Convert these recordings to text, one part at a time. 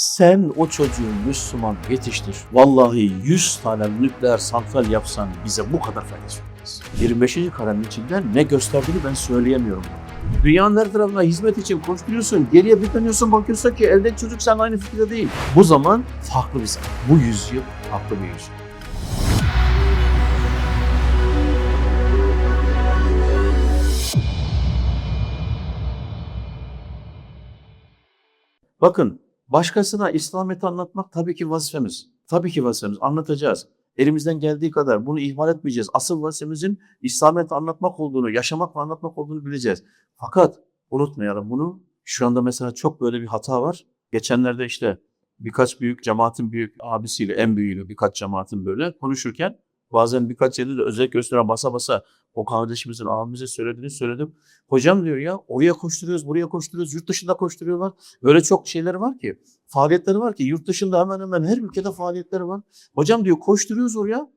Sen o çocuğu Müslüman yetiştir. Vallahi 100 tane nükleer santral yapsan bize bu kadar faydası olmaz. 25. karenin içinde ne gösterdiğini ben söyleyemiyorum. Dünyanın her tarafına hizmet için koşturuyorsun, geriye bir dönüyorsun bakıyorsun ki eldeki çocuk sen aynı fikirde değil. Bu zaman farklı bir zaman. Bu yüzyıl farklı bir yüzyıl. Bakın, başkasına İslamiyet'i anlatmak tabii ki vazifemiz. Tabii ki vazifemiz. Anlatacağız. Elimizden geldiği kadar bunu ihmal etmeyeceğiz. Asıl vazifemizin İslamiyet'i anlatmak olduğunu, yaşamak ve anlatmak olduğunu bileceğiz. Fakat unutmayalım bunu. Şu anda mesela çok böyle bir hata var. Geçenlerde işte birkaç büyük cemaatin büyük abisiyle, en büyüğüyle birkaç cemaatin böyle konuşurken bazen birkaç yerde de özellikle üstüne basa basa o kardeşimizin, abimize söylediğini söyledim. Hocam diyor ya, oraya koşturuyoruz, buraya koşturuyoruz, yurt dışında koşturuyorlar. Öyle çok şeyleri var ki, faaliyetleri var ki yurt dışında hemen hemen her ülkede faaliyetleri var. Hocam diyor koşturuyoruz oraya.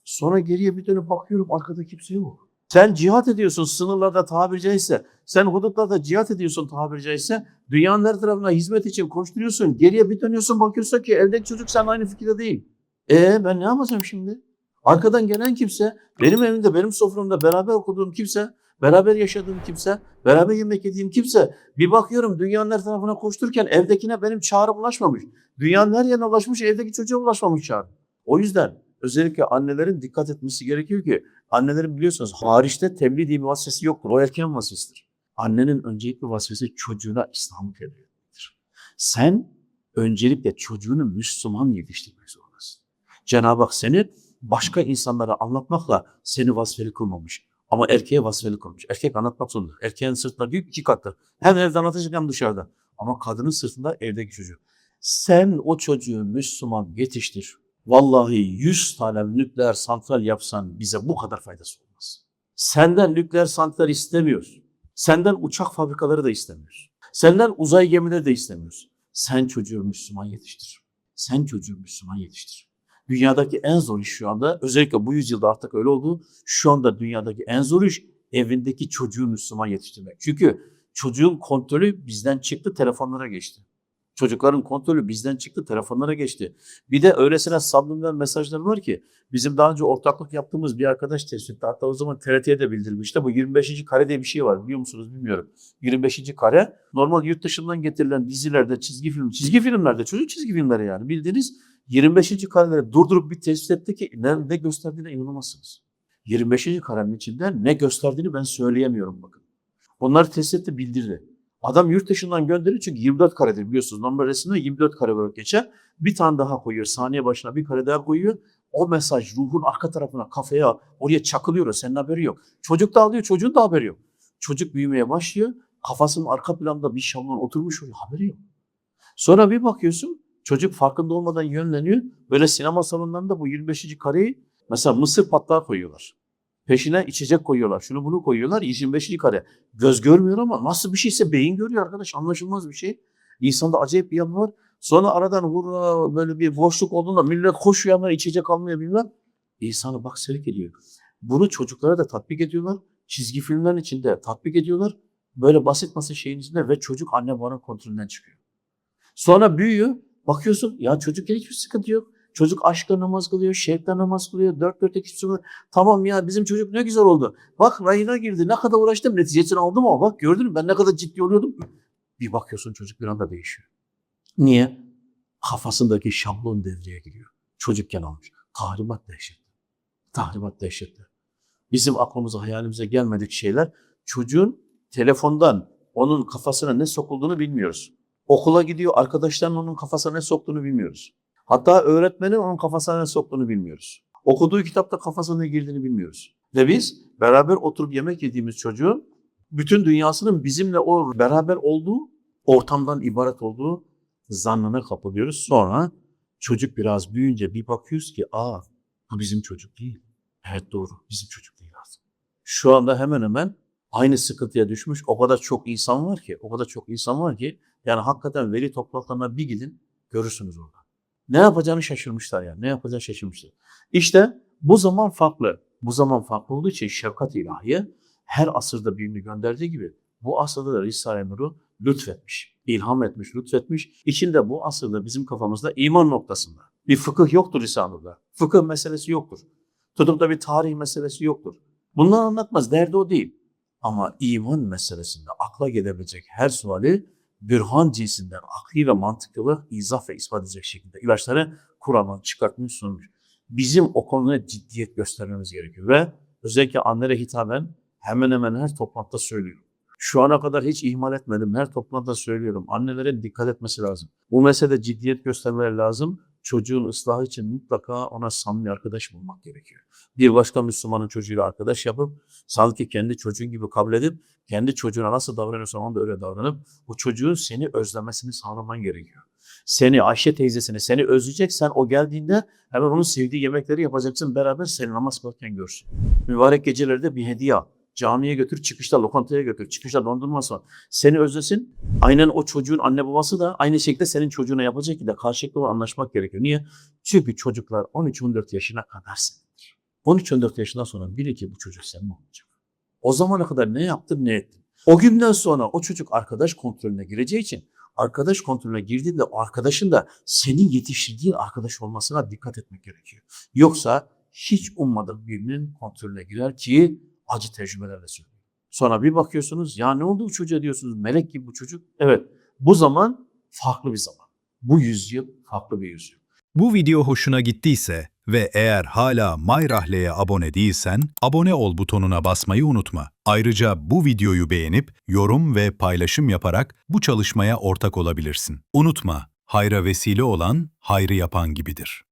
Sonra geriye bir dönüp bakıyorum arkada kimse yok. Sen cihat ediyorsun sınırlarda tabiri caizse. Sen hudutlarda cihat ediyorsun tabiri caizse. Dünyanın her tarafına hizmet için koşturuyorsun. Geriye bir dönüyorsun bakıyorsun ki eldeki çocuk sen aynı fikirde değil. Ben ne yapacağım şimdi? Arkadan gelen kimse, benim evimde, benim soframda beraber okuduğum kimse, beraber yaşadığım kimse, beraber yemek yediğim kimse, bir bakıyorum dünyanın her tarafına koştururken evdekine benim çağrım ulaşmamış. Dünyanın her yerine ulaşmış, evdeki çocuğa ulaşmamış çağrı. O yüzden özellikle annelerin dikkat etmesi gerekiyor ki, annelerin biliyorsunuz hariçte tebliğ diye bir vazifesi yoktur. O erkeğin vazifesidir. Annenin öncelikli vazifesi çocuğuna İslam'ı tebliğ etmektir. Sen öncelikle çocuğunu Müslüman yetiştirmek zorundasın. Cenab-ı Hak seni başka insanlara anlatmakla seni vazifeli kılmamış. Ama erkeğe vazifeli kılmış. Erkek anlatmak zorunda. Erkeğin sırtında büyük 2 kattır. Hem evde anlatacak hem dışarıda. Ama kadının sırtında evdeki çocuğu. Sen o çocuğu Müslüman yetiştir. Vallahi 100 tane nükleer santral yapsan bize bu kadar faydası olmaz. Senden nükleer santral istemiyoruz. Senden uçak fabrikaları da istemiyoruz. Senden uzay gemileri de istemiyoruz. Sen çocuğu Müslüman yetiştir. Sen çocuğu Müslüman yetiştir. Dünyadaki en zor iş şu anda, özellikle bu yüzyılda artık öyle oldu. Şu anda dünyadaki en zor iş evindeki çocuğu Müslüman yetiştirmek. Çünkü çocuğun kontrolü bizden çıktı, telefonlara geçti. Çocukların kontrolü bizden çıktı, telefonlara geçti. Bir de öylesine subliminal mesajlar var ki, bizim daha önce ortaklık yaptığımız bir arkadaş tespit etti. Hatta o zaman TRT'ye de bildirilmişti. Bu 25. kare diye bir şey var, biliyor musunuz bilmiyorum. 25. kare, normal yurt dışından getirilen dizilerde, çizgi filmlerde, çocuk çizgi filmleri yani bildiğiniz 25. kareleri durdurup bir tespit etti ki ne gösterdiğine inanamazsınız. 25. karenin içinde ne gösterdiğini ben söyleyemiyorum bakın. Onları tespit etti, bildirdi. Adam yurt dışından gönderiyor çünkü 24 karedir biliyorsunuz. Normal resimde 24 kare olarak geçer. Bir tane daha koyuyor. Saniye başına bir kare daha koyuyor. O mesaj ruhun arka tarafına, kafaya, oraya çakılıyor. Senin haberi yok. Çocuk da alıyor, çocuğun da haberi yok. Çocuk büyümeye başlıyor. Kafasının arka planda bir şablon oturmuş oluyor. Haberi yok. Sonra bir bakıyorsun çocuk farkında olmadan yönleniyor. Böyle sinema salonlarında bu 25. kareyi mesela mısır patlağı koyuyorlar. Peşine içecek koyuyorlar. Şunu bunu koyuyorlar. 25. kare. Göz görmüyor ama nasıl bir şeyse beyin görüyor arkadaş. Anlaşılmaz bir şey. İnsanda acayip bir yapı var. Sonra aradan hurra böyle bir boşluk olduğunda millet koşuyor ama içecek almıyor bilmem. İnsanı bak sevk ediyor. Bunu çocuklara da tatbik ediyorlar. Çizgi filmlerin içinde tatbik ediyorlar. Böyle basit şeyin içinde ve çocuk anne babanın kontrolünden çıkıyor. Sonra büyüyor. Bakıyorsun ya çocukken hiçbir sıkıntı yok. Çocuk aşkla namaz kılıyor, şevkle namaz kılıyor, dört dörtlük hiçbir şey. Tamam ya bizim çocuk ne güzel oldu. Bak rayına girdi, ne kadar uğraştım, neticesini aldım ama bak gördün mü ben ne kadar ciddi oluyordum. Bir bakıyorsun çocuk bir anda değişiyor. Niye? Kafasındaki şablon devreye giriyor. Çocukken almış. Tahribat dehşetli. Tahribat dehşetli. Bizim aklımıza, hayalimize gelmedik şeyler. Çocuğun telefondan onun kafasına ne sokulduğunu bilmiyoruz. Okula gidiyor, arkadaşlarının onun kafasına ne soktuğunu bilmiyoruz. Hatta öğretmenin onun kafasına ne soktuğunu bilmiyoruz. Okuduğu kitapta kafasına ne girdiğini bilmiyoruz. Ve biz beraber oturup yemek yediğimiz çocuğun bütün dünyasının bizimle o beraber olduğu ortamdan ibaret olduğu zannına kapılıyoruz. Sonra çocuk biraz büyüyünce bir bakıyoruz ki bu bizim çocuk değil. Evet doğru, bizim çocuk değil artık. Şu anda hemen hemen aynı sıkıntıya düşmüş o kadar çok insan var ki, yani hakikaten veli toplantılarına bir gidin görürsünüz orada. Ne yapacağını şaşırmışlar yani. Ne yapacağını şaşırmışlar. İşte bu zaman farklı. Bu zaman farklı olduğu için şefkat ilahiye her asırda birini gönderdiği gibi bu asırda da Risale-i Nur'u lütfetmiş, ilham etmiş, lütfetmiş. İçinde bu aslında bizim kafamızda iman noktasında. Bir fıkıh yoktur İslam'da. Fıkıh meselesi yoktur. Tutup da bir tarih meselesi yoktur. Bunları anlatmaz, derdi o değil. Ama iman meselesinde akla gelebilecek her suali bürhan cinsinden akli ve mantıklı izah ve ispat edecek şekilde ilaçları Kur'an'dan çıkartmış sunmuş. Bizim o konuda ciddiyet göstermemiz gerekiyor ve özellikle annelere hitaben hemen hemen her toplantıda söylüyorum. Şu ana kadar hiç ihmal etmedim. Her toplantıda söylüyorum. Annelerin dikkat etmesi lazım. Bu meselede ciddiyet göstermeleri lazım. Çocuğun ıslahı için mutlaka ona samimi arkadaş bulmak gerekiyor. Bir başka Müslümanın çocuğuyla arkadaş yapıp sanki kendi çocuğun gibi kabul edip kendi çocuğuna nasıl davranıyorsan ona da öyle davranıp o çocuğun seni özlemesini sağlaman gerekiyor. Seni, Ayşe teyzesini, seni özleyecek. Sen o geldiğinde hemen onun sevdiği yemekleri yapacaksın. Beraber seni namaz kılarken görsün. Mübarek gecelerde bir hediye al. Camiye götür, çıkışta lokantaya götür, çıkışta dondurma var. Seni özlesin. Aynen o çocuğun anne babası da aynı şekilde senin çocuğuna yapacak ki de karşılıklı anlaşmak gerekiyor. Niye? Çünkü çocuklar 13-14 yaşına kadar senindir. 13-14 yaşından sonra bil ki bu çocuk senin olacak. O zamana kadar ne yaptın, ne ettin? O günden sonra o çocuk arkadaş kontrolüne gireceği için arkadaş kontrolüne girdiğinde o arkadaşın da senin yetiştirdiğin arkadaş olmasına dikkat etmek gerekiyor. Yoksa hiç ummadığın birinin kontrolüne girer ki acı tecrübelerle söylüyor. Sonra bir bakıyorsunuz ya ne oldu bu çocuğa diyorsunuz melek gibi bu çocuk. Evet bu zaman farklı bir zaman. Bu yüzyıl farklı bir yüzyıl. Bu video hoşuna gittiyse ve eğer hala MyRahle'ye abone değilsen abone ol butonuna basmayı unutma. Ayrıca bu videoyu beğenip yorum ve paylaşım yaparak bu çalışmaya ortak olabilirsin. Unutma, hayra vesile olan hayrı yapan gibidir.